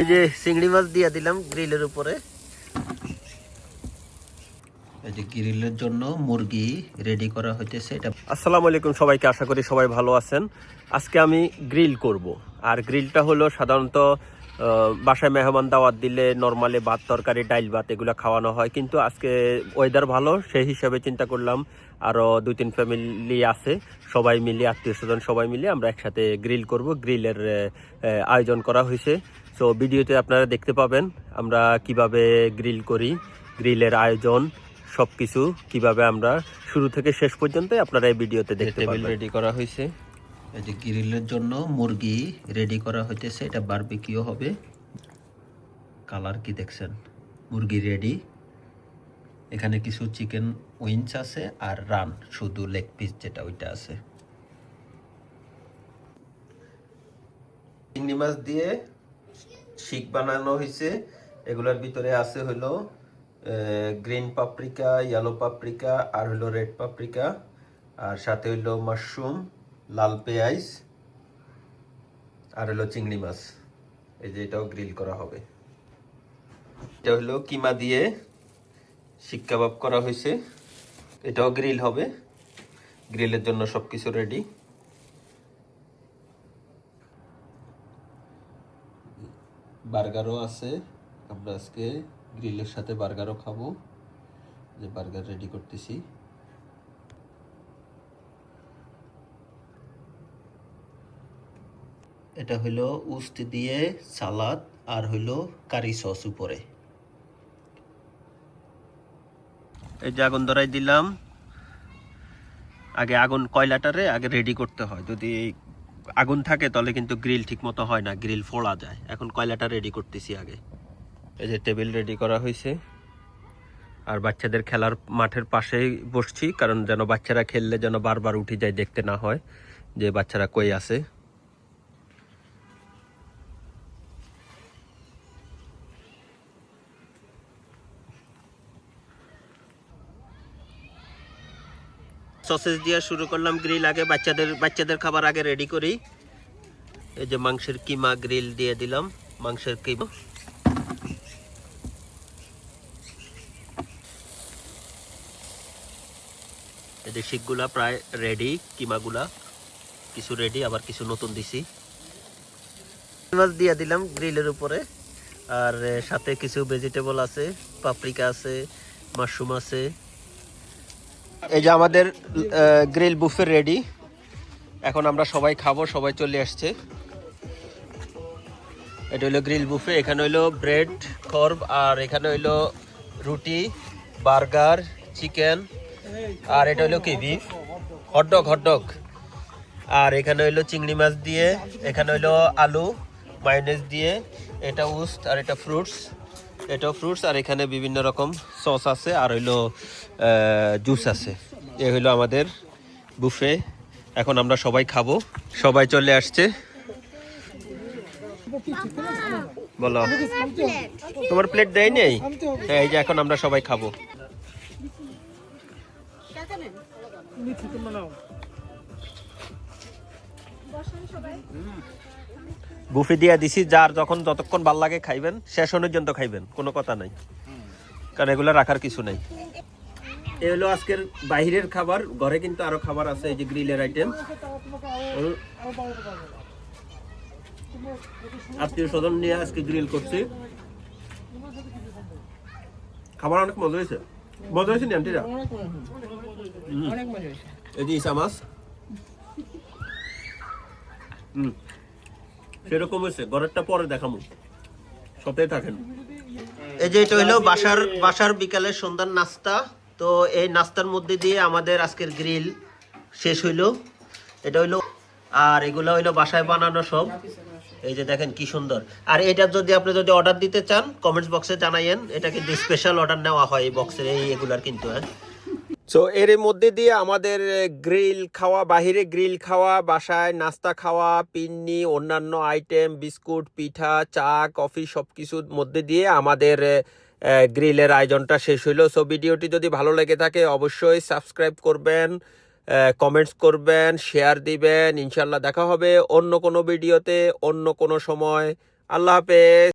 এই যে চিংড়ি মাছ দিয়ে দিলাম গ্রিলের উপরে। এই যে গ্রিলের জন্য মুরগি রেডি করা হইতেছে। এটা আসসালামু আলাইকুম সবাইকে, আশা করি সবাই ভালো আছেন। আজকে আমি গ্রিল করব, আর গ্রিলটা হলো সাধারণত বাসায় মেহমান দাওয়াত দিলে নর্মালি ভাত তরকারি ডাইল ভাত এগুলো খাওয়ানো হয়, কিন্তু আজকে ওয়েদার ভালো সেই হিসাবে চিন্তা করলাম আরও 2-3 ফ্যামিলি আছে, সবাই মিলে আত্মীয় স্বজন সবাই মিলে আমরা একসাথে গ্রিল করব। গ্রিলের আয়োজন করা হয়েছে। সো ভিডিওতে আপনারা দেখতে পাবেন আমরা কিভাবে গ্রিল করি, গ্রিলের আয়োজন সবকিছু কিভাবে আমরা শুরু থেকে শেষ পর্যন্ত আপনারা এই ভিডিওতে দেখতে পাবেন। রেডি করা হয়েছে, এই যে গ্রিলের জন্য মুরগি রেডি করা হইতেছে। এটা বারবিকিউ হবে। কালার কি দেখছেন, মুরগি রেডি। এখানে কিছু চিকেন উইংস আছে আর রান শুধু লেগ পিস যেটা ওইটা আছে। চিংড়ি মাছ দিয়ে শিক বানানো হয়েছে। এগুলোর ভিতরে আছে হলো গ্রিন পাপরিকা, ইয়েলো পাপরিকা আর হলো রেড পাপরিকা, আর সাথে হইলো মাশরুম, লাল পেঁয়াজ আর হলো চিংড়ি মাছ। এই যে এটাও গ্রিল করা হবে। এটা হলো কিমা দিয়ে শিক কাবাব করা হয়েছে। এটাও গ্রিল হবে। গ্রিলের জন্য সবকিছু রেডি। বার্গারও আছে, আমরা আজকে গ্রিলের সাথে বার্গারও খাবো। যে বার্গার রেডি করতেছি। এটা হইলো উস্ত দিয়ে সালাদ আর হইলো কারি সস উপরে। এই যে আগুন ধরাই দিলাম। আগে আগুন কয়লাটারে আগে রেডি করতে হয়, যদি আগুন থাকে তাহলে কিন্তু গ্রিল ঠিক মতো হয় না, গ্রিল ফোড়া যায়। এখন কয়লাটা রেডি করতেছি আগে। এই যে টেবিল রেডি করা হয়েছে, আর বাচ্চাদের খেলার মাঠের পাশেই বসছি, কারণ যেন বাচ্চারা খেললে যেন বারবার উঠে যায়, দেখতে না হয় যে বাচ্চারা কই আছে। সসেজ দিয়ে শুরু করলাম গ্রিল। আগে বাচ্চাদের খাবার আগে রেডি করি। এই যে মাংসের কিমা গ্রিল দিয়ে দিলাম, মাংসের কিমা। এই যে শিকগুলা প্রায় রেডি, কিমাগুলা কিছু রেডি, আবার কিছু নতুন দিছি। মাছ দিয়ে দিলাম গ্রিলের উপরে, আর সাথে কিছু ভেজিটেবল আছে, পাপরিকা আছে, মাশরুম আছে। এই যে আমাদের গ্রিল বুফে রেডি। এখন আমরা সবাই খাবো, সবাই চলে আসছে। এটা হইলো গ্রিল বুফে। এখানে হইলো ব্রেড খর্ব, আর এখানে হইলো রুটি, বার্গার, চিকেন, আর এটা হইলো কি বিফ, হটডগ। আর এখানে হইলো চিংড়ি মাছ দিয়ে, এখানে হইলো আলু মায়োনেজ দিয়ে, এটা উস্ত, আর এটা ফ্রুটস, এটাও ফ্রুটস, আর এখানে বিভিন্ন রকম সস আছে, আর হইলো জুস আছে। এ হইলো আমাদের বুফে। এখন আমরা সবাই খাবো, সবাই চলে আসছে। বলো, তোমার প্লেট দেয় নেই? এই যে এখন আমরা সবাই খাবো। বুফে দিয়া দিছি, যার যতক্ষণ ভাল লাগে খাইবেন, শেষ পর্যন্ত খাইবেন, কোনো কথা নাই, কারণ এগুলো রাখার কিছু নাই। এ হলো আজকের বাইরের খাবার। ঘরে কিন্তু আরো খাবার আছে। এই যে গ্রিলের আইটেম, আত্মীয় স্বজন নিয়ে আজকে গ্রিল করছি। খাবার অনেক মজা হয়েছে। মজা হয়েছে নি আন্টিরা? এই যে ইসা মাছ, সেরকম হয়েছে। ঘরেরটা পরে দেখাবো, সপ্তাহে থাকেন। এই যে এটা হইলো বাসার বিকালের সন্ধ্যার নাস্তা। তো এই নাস্তার মধ্যে দিয়ে আমাদের আজকের গ্রিল শেষ হইলো। এটা হইলো, আর এগুলো হইলো বাসায় বানানো সব। এই যে দেখেন কি সুন্দর। আর এটা যদি আপনি অর্ডার দিতে চান কমেন্টস বক্সে জানাইয়েন, এটা কিন্তু স্পেশাল অর্ডার নেওয়া হয় এই বক্সের, এগুলার কিন্তু। সো এর মধ্যে দিয়ে আমাদের গ্রিল খাওয়া, বাহিরে গ্রিল খাওয়া, বাসায় নাস্তা খাওয়া, পিন্নি, অন্যান্য আইটেম, বিস্কুট, পিঠা, চা, কফি সবকিছুর মধ্যে দিয়ে আমাদের গ্রিলের আয়োজনটা শেষ হইলো। সো ভিডিওটি যদি ভালো লেগে থাকে অবশ্যই সাবস্ক্রাইব করবেন, কমেন্টস করবেন, শেয়ার দিবেন। ইনশাল্লাহ দেখা হবে অন্য কোনো ভিডিওতে, অন্য কোনো সময়। আল্লাহ হাফেজ।